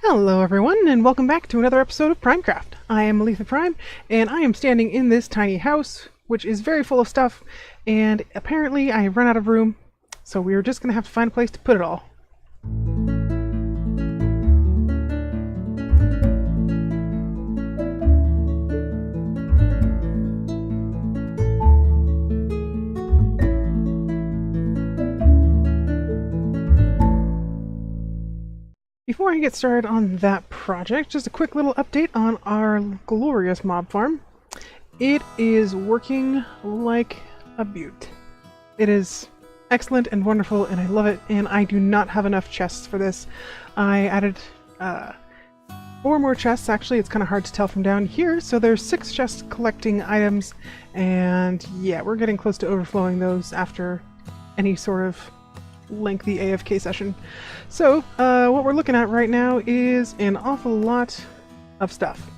Hello everyone, and welcome back to another episode of Primecraft. I am Letha Prime, and I am standing in this tiny house, which is very full of stuff, and apparently I have run out of room, so we are just going to have to find a place to put it all. Before I get started on that project, just a quick little update on our glorious mob farm. It is working like a beaut. It is excellent and wonderful, and I love it, and I do not have enough chests for this. I added 4 more chests, actually. It's kind of hard to tell from down here, so there's 6 chests collecting items, and yeah, we're getting close to overflowing those after any sort of lengthy AFK session. So what we're looking at right now is an awful lot of stuff.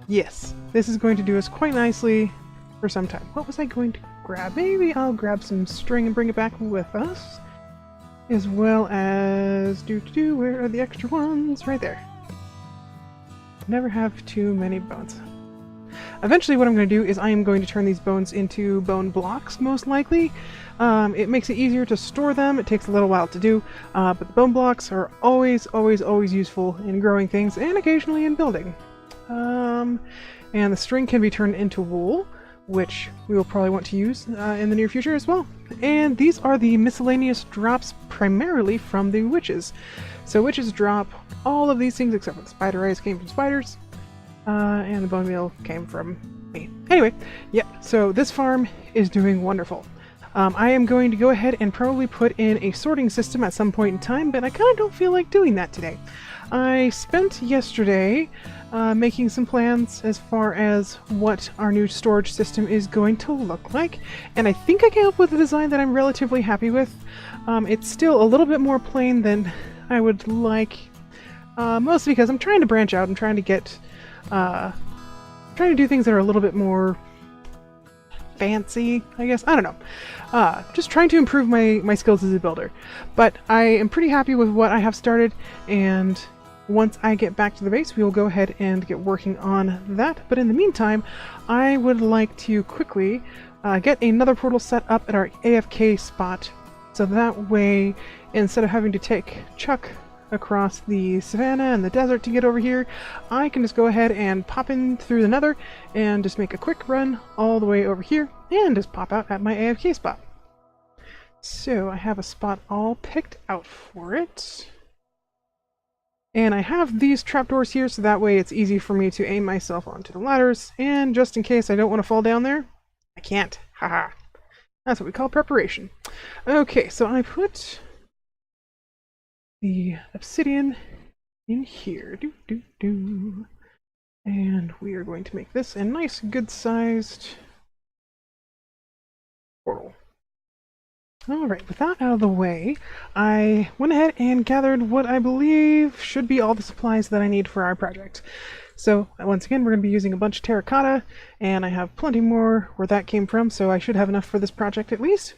Yes, this is going to do us quite nicely for some time. What was I going to grab? Maybe I'll grab some string and bring it back with us, as well as where are the extra ones? Right there. Never have too many bones. Eventually what I'm going to do is I am going to turn these bones into bone blocks, most likely. It makes it easier to store them. It takes a little while to do, but the bone blocks are always useful in growing things and occasionally in building. And the string can be turned into wool, which we will probably want to use in the near future as well. And these are the miscellaneous drops primarily from the witches. So witches drop all of these things except for the spider eyes came from spiders. And the bone meal came from me. Anyway, yeah, so this farm is doing wonderful. I am going to go ahead and probably put in a sorting system at some point in time, but I kind of don't feel like doing that today. I spent yesterday making some plans as far as what our new storage system is going to look like, and I think I came up with a design that I'm relatively happy with. It's still a little bit more plain than I would like, mostly because I'm trying to branch out and trying to get trying to do things that are a little bit more fancy, I guess. I don't know. Just trying to improve my skills as a builder. But I am pretty happy with what I have started, and once I get back to the base, we will go ahead and get working on that. But in the meantime, I would like to quickly get another portal set up at our AFK spot, so that way, instead of having to take Chuck across the savannah and the desert to get over here, I can just go ahead and pop in through the nether and just make a quick run all the way over here and just pop out at my AFK spot. So I have a spot all picked out for it. And I have these trapdoors here, so that way it's easy for me to aim myself onto the ladders, and just in case I don't want to fall down there, I can't. Haha. That's what we call preparation. Okay, so I put the obsidian in here, and we are going to make this a nice, good-sized portal. Alright, with that out of the way, I went ahead and gathered what I believe should be all the supplies that I need for our project. So, once again, we're going to be using a bunch of terracotta, and I have plenty more where that came from, so I should have enough for this project at least.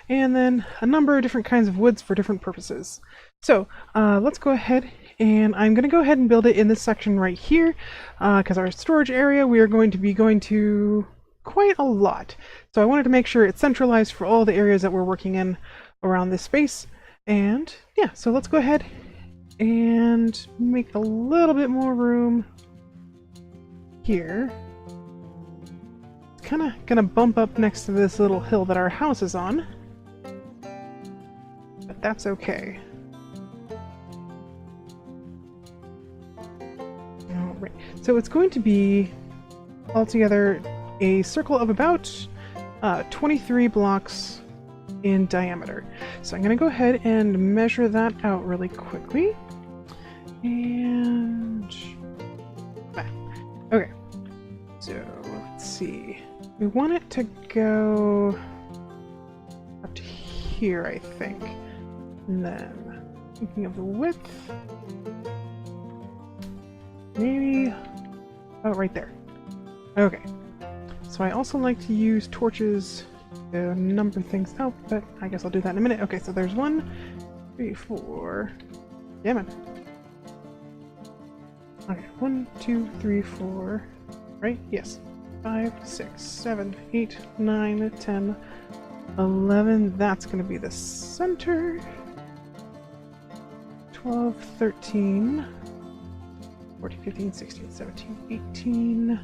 And then a number of different kinds of woods for different purposes. So, let's go ahead, and I'm going to go ahead and build it in this section right here, because our storage area we are going to be going to quite a lot. So I wanted to make sure it's centralized for all the areas that we're working in around this space. And yeah, so let's go ahead and make a little bit more room here. It's kind of gonna bump up next to this little hill that our house is on, but that's okay. Alright, so it's going to be altogether a circle of about 23 blocks in diameter. So I'm going to go ahead and measure that out really quickly. And okay, so let's see. We want it to go up to here, I think. And then thinking of the width, maybe oh, right there. Okay. So I also like to use torches to number things out, but I guess I'll do that in a minute. Okay, so there's 1, 3, 4. Damn it. Okay, 1, 2, 3, 4. Right? Yes. 5, 6, 7, 8, 9, 10, 11. That's going to be the center. 12, 13, 14, 15, 16, 17, 18,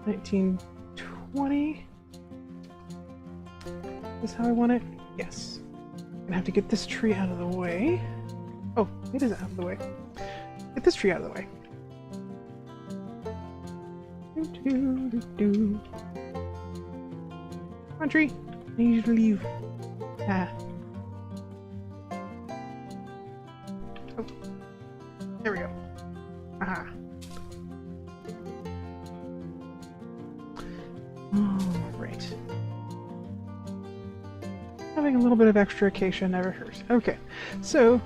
19, 20. Is this how I want it? Yes. I'm gonna have to get this tree out of the way. Oh, it is out of the way. Get this tree out of the way. Come on, tree. I need you to leave. Ah. Oh. There we go. Aha. Alright. Having a little bit of extra acacia never hurts. Okay, so,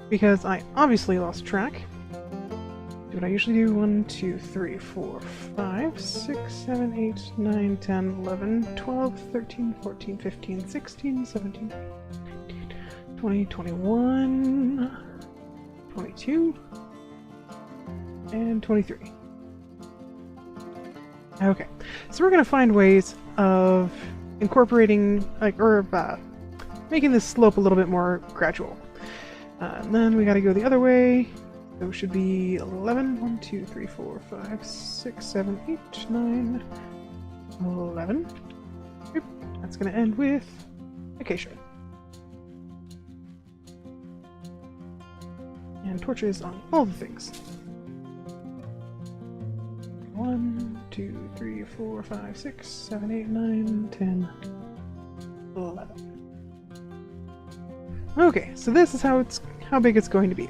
because I obviously lost track, do what I usually do. 1, 2, 3, 4, 5, 6, 7, 8, 9, 10, 11, 12, 13, 14, 15, 16, 17, 18, 20, 21, 22, and 23. Okay, so we're going to find ways of incorporating, making this slope a little bit more gradual. And then we got to go the other way. So it should be 11. 1, 2, 3, 4, 5, 6, 7, 8, 9, 11. Yep. That's going to end with acacia. And torches on all the things. 1, 2, 3, 4, 5, 6, 7, 8, 9, 10, 11. Okay, so this is how big it's going to be.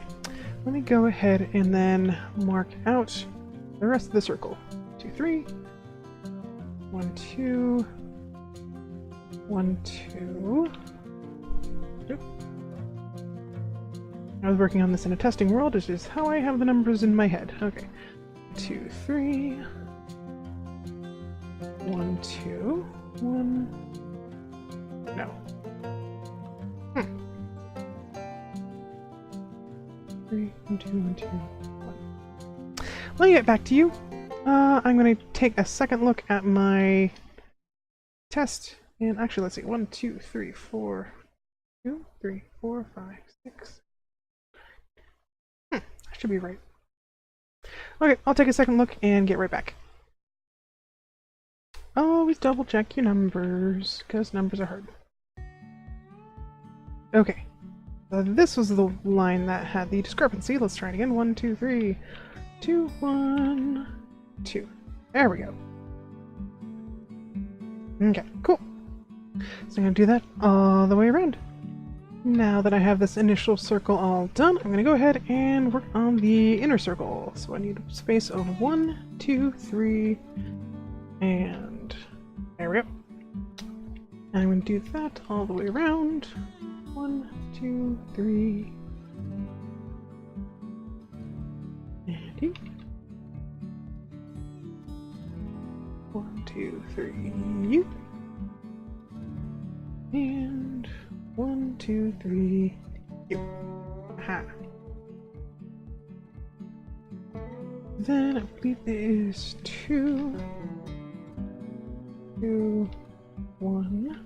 Let me go ahead and then mark out the rest of the circle. 2, 3. 1, 2. 1, 2. Oop. I was working on this in a testing world, which is how I have the numbers in my head. Okay. 2, 3. 1, 2. 1. No. 3, 1, 2, 1, 2, 1. Let me get back to you. I'm going to take a second look at my test. And actually, let's see. 1, 2, 3, 4. 2, 3, 4, 5, 6. I should be right. Okay, I'll take a second look and get right back. Always double check your numbers, because numbers are hard. Okay. This was the line that had the discrepancy. Let's try it again. 1, 2, 3, 2, 1, 2. There we go. Okay, cool. So I'm going to do that all the way around. Now that I have this initial circle all done, I'm going to go ahead and work on the inner circle. So I need a space of 1, 2, 3, and there we go. And I'm going to do that all the way around. 1, 2, 3, and 2. 1, 2, 3, you. And 1, 2, 3, you. Aha. Then I believe it is 2, 2, 1,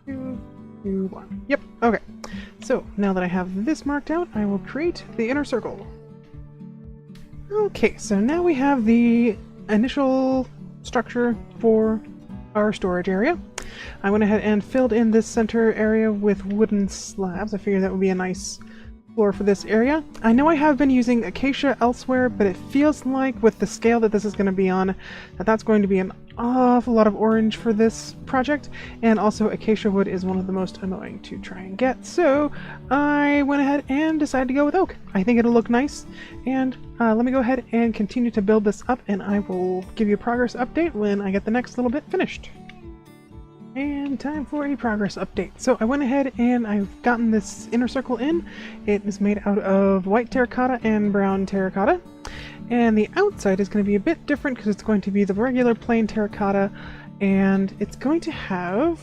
2, 2, 1. Yep, okay. So, now that I have this marked out, I will create the inner circle. Okay, so now we have the initial structure for our storage area. I went ahead and filled in this center area with wooden slabs. I figured that would be a nice floor for this area. I know I have been using acacia elsewhere, but it feels like with the scale that this is going to be on, that's going to be an awful lot of orange for this project, and also acacia wood is one of the most annoying to try and get, so I went ahead and decided to go with oak. I think it'll look nice, and let me go ahead and continue to build this up, and I will give you a progress update when I get the next little bit finished. And time for a progress update. So I went ahead and I've gotten this inner circle in. It is made out of white terracotta and brown terracotta. And the outside is going to be a bit different because it's going to be the regular plain terracotta, and it's going to have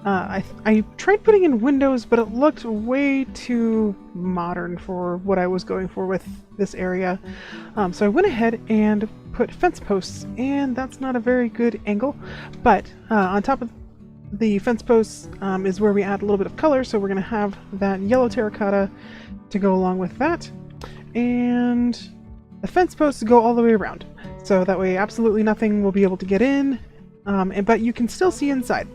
I tried putting in windows, but it looked way too modern for what I was going for with this area. So I went ahead and put fence posts, and that's not a very good angle, but on top of the fence posts is where we add a little bit of color, so we're going to have that yellow terracotta to go along with that. And the fence posts go all the way around, so that way absolutely nothing will be able to get in, but you can still see inside.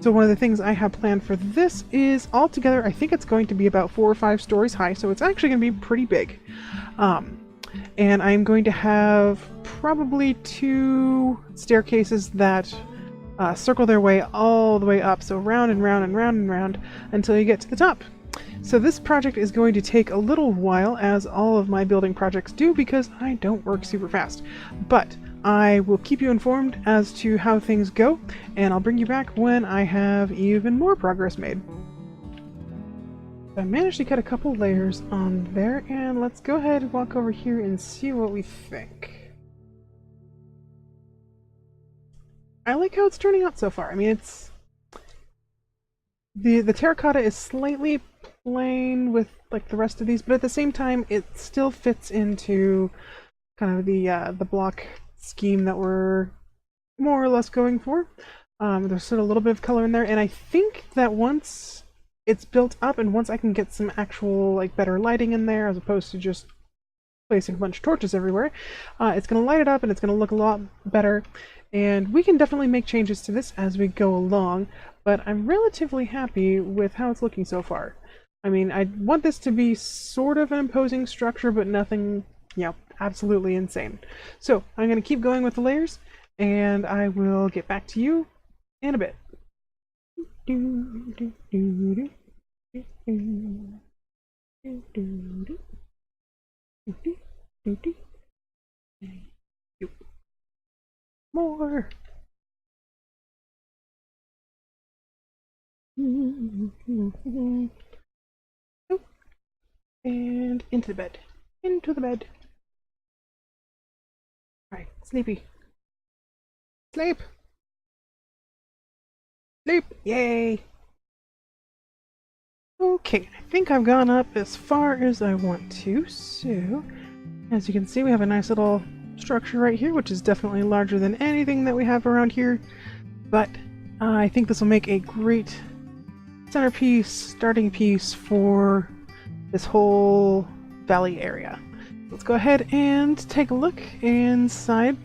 So one of the things I have planned for this is altogether, I think it's going to be about 4 or 5 stories high, so it's actually going to be pretty big. And I'm going to have probably 2 staircases that circle their way all the way up, so round and round and round and round until you get to the top. So this project is going to take a little while, as all of my building projects do, because I don't work super fast. But I will keep you informed as to how things go, and I'll bring you back when I have even more progress made. I managed to cut a couple layers on there, and let's go ahead and walk over here and see what we think. I like how it's turning out so far. I mean, it's... The terracotta is slightly plain with like the rest of these, but at the same time it still fits into kind of the block scheme that we're more or less going for. There's still a little bit of color in there, and I think that once it's built up and once I can get some actual like better lighting in there as opposed to just placing a bunch of torches everywhere, it's going to light it up and it's going to look a lot better, and we can definitely make changes to this as we go along, but I'm relatively happy with how it's looking so far. I mean, I want this to be sort of an imposing structure, but nothing, absolutely insane. So I'm going to keep going with the layers, and I will get back to you in a bit. More. And into the bed. Into the bed. Alright, sleepy. Sleep! Sleep! Yay! Okay, I think I've gone up as far as I want to, so as you can see we have a nice little structure right here, which is definitely larger than anything that we have around here, but I think this will make a great centerpiece, starting piece for this whole valley area. Let's go ahead and take a look inside.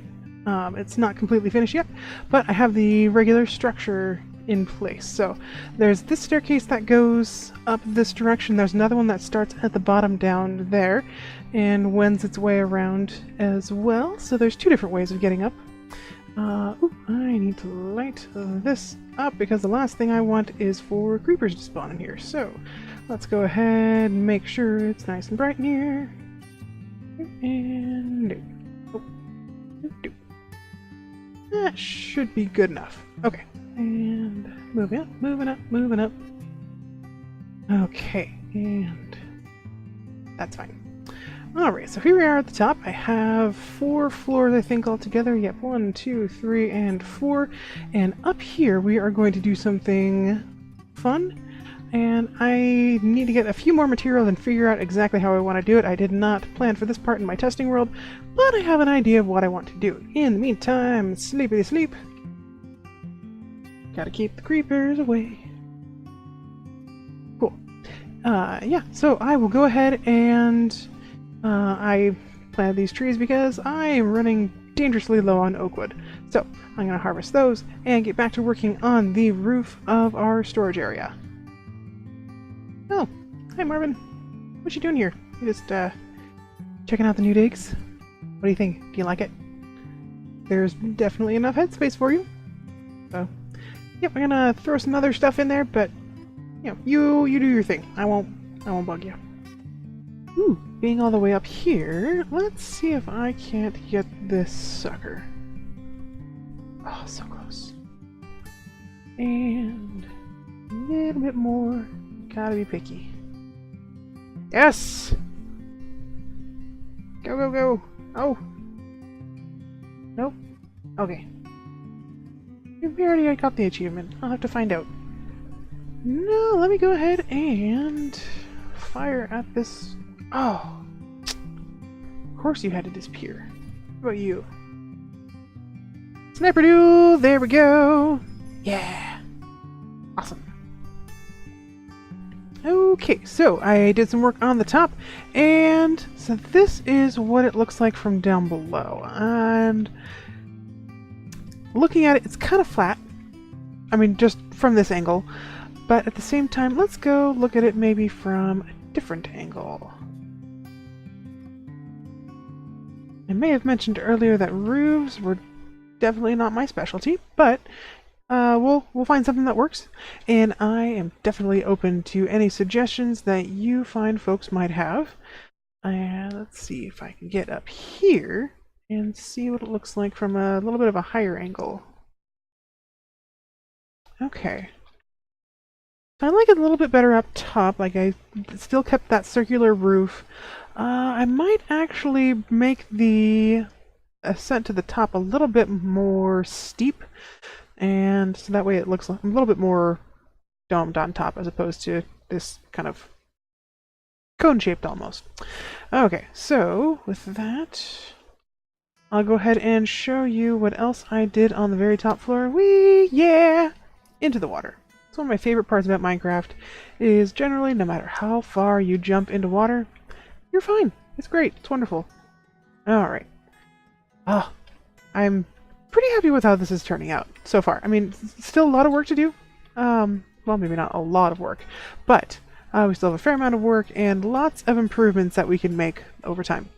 It's not completely finished yet, but I have the regular structure in place. So there's this staircase that goes up this direction. There's another one that starts at the bottom down there and wends its way around as well. So there's 2 different ways of getting up. I need to light this up because the last thing I want is for creepers to spawn in here. So let's go ahead and make sure it's nice and bright in here. And that should be good enough. Okay, and moving up, moving up, moving up. Okay, and that's fine. Alright, so here we are at the top. I have 4 floors, I think, altogether. Yep, 1, 2, 3, and 4. And up here we are going to do something fun. And I need to get a few more materials and figure out exactly how I want to do it. I did not plan for this part in my testing world, but I have an idea of what I want to do. In the meantime, sleepy sleep. Gotta keep the creepers away. Cool. Yeah, so I will go ahead and I planted these trees because I am running dangerously low on oak wood. So I'm going to harvest those and get back to working on the roof of our storage area. Oh, hi Marvin. What you doing here? You just checking out the new digs? What do you think? Do you like it? There's definitely enough headspace for you. So, yep, I'm gonna throw some other stuff in there, but you do your thing. I won't bug you. Ooh, being all the way up here, let's see if I can't get this sucker. Oh, so close. And a little bit more. Gotta be picky. Yes! Go, go, go! Oh! Nope. Okay. We already got the achievement. I'll have to find out. No, let me go ahead and fire at this. Oh, of course you had to disappear. What about you? Sniper duel! There we go! Yeah! Awesome. Okay, so I did some work on the top, and so this is what it looks like from down below. And looking at it, it's kind of flat. I mean, just from this angle. But at the same time, let's go look at it maybe from a different angle. I may have mentioned earlier that roofs were definitely not my specialty, but we'll find something that works. And I am definitely open to any suggestions that you find folks might have. And let's see if I can get up here and see what it looks like from a little bit of a higher angle. Okay. I like it a little bit better up top, like I still kept that circular roof. I might actually make the ascent to the top a little bit more steep, and so that way it looks a little bit more domed on top as opposed to this kind of cone-shaped almost. Okay, so with that, I'll go ahead and show you what else I did on the very top floor. Whee! Yeah! Into the water. So one of my favorite parts about Minecraft is generally no matter how far you jump into water, you're fine. It's great. It's wonderful. Alright. I'm pretty happy with how this is turning out so far. I mean, still a lot of work to do. Well, maybe not a lot of work, but we still have a fair amount of work and lots of improvements that we can make over time.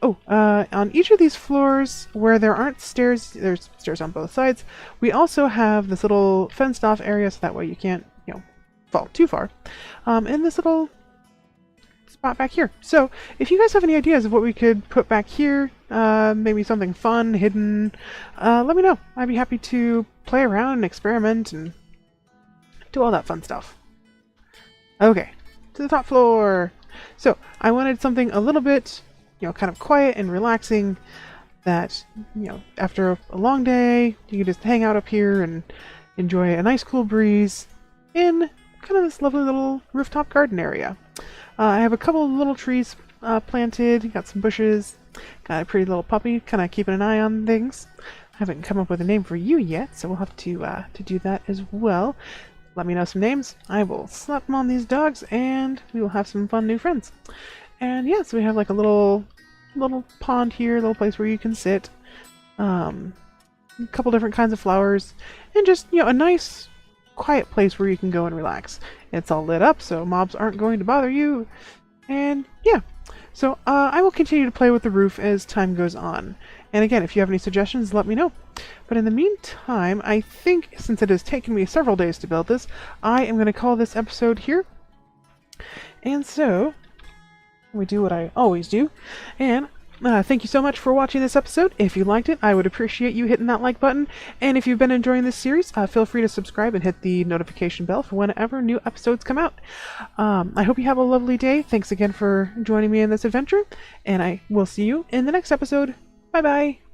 Oh, on each of these floors where there aren't stairs, there's stairs on both sides, we also have this little fenced off area so that way you can't, you know, fall too far. And this little spot back here. So if you guys have any ideas of what we could put back here, maybe something fun, hidden, let me know. I'd be happy to play around and experiment and do all that fun stuff. Okay, to the top floor. So I wanted something a little bit, you know, kind of quiet and relaxing that, you know, after a long day, you can just hang out up here and enjoy a nice cool breeze in kind of this lovely little rooftop garden area. I have a couple of little trees planted, got some bushes, got a pretty little puppy, kind of keeping an eye on things. I haven't come up with a name for you yet, so we'll have to do that as well. Let me know some names. I will slap them on these dogs, and we will have some fun new friends. And yeah, so we have like a little pond here, a little place where you can sit, a couple different kinds of flowers, and just, you know, a nice quiet place where you can go and relax. It's all lit up, so mobs aren't going to bother you. And yeah, so I will continue to play with the roof as time goes on. And again, if you have any suggestions, let me know. But in the meantime, I think since it has taken me several days to build this, I am going to call this episode here. And so we do what I always do. And thank you so much for watching this episode. If you liked it, I would appreciate you hitting that like button. And if you've been enjoying this series, feel free to subscribe and hit the notification bell for whenever new episodes come out. I hope you have a lovely day. Thanks again for joining me in this adventure. And I will see you in the next episode. Bye-bye.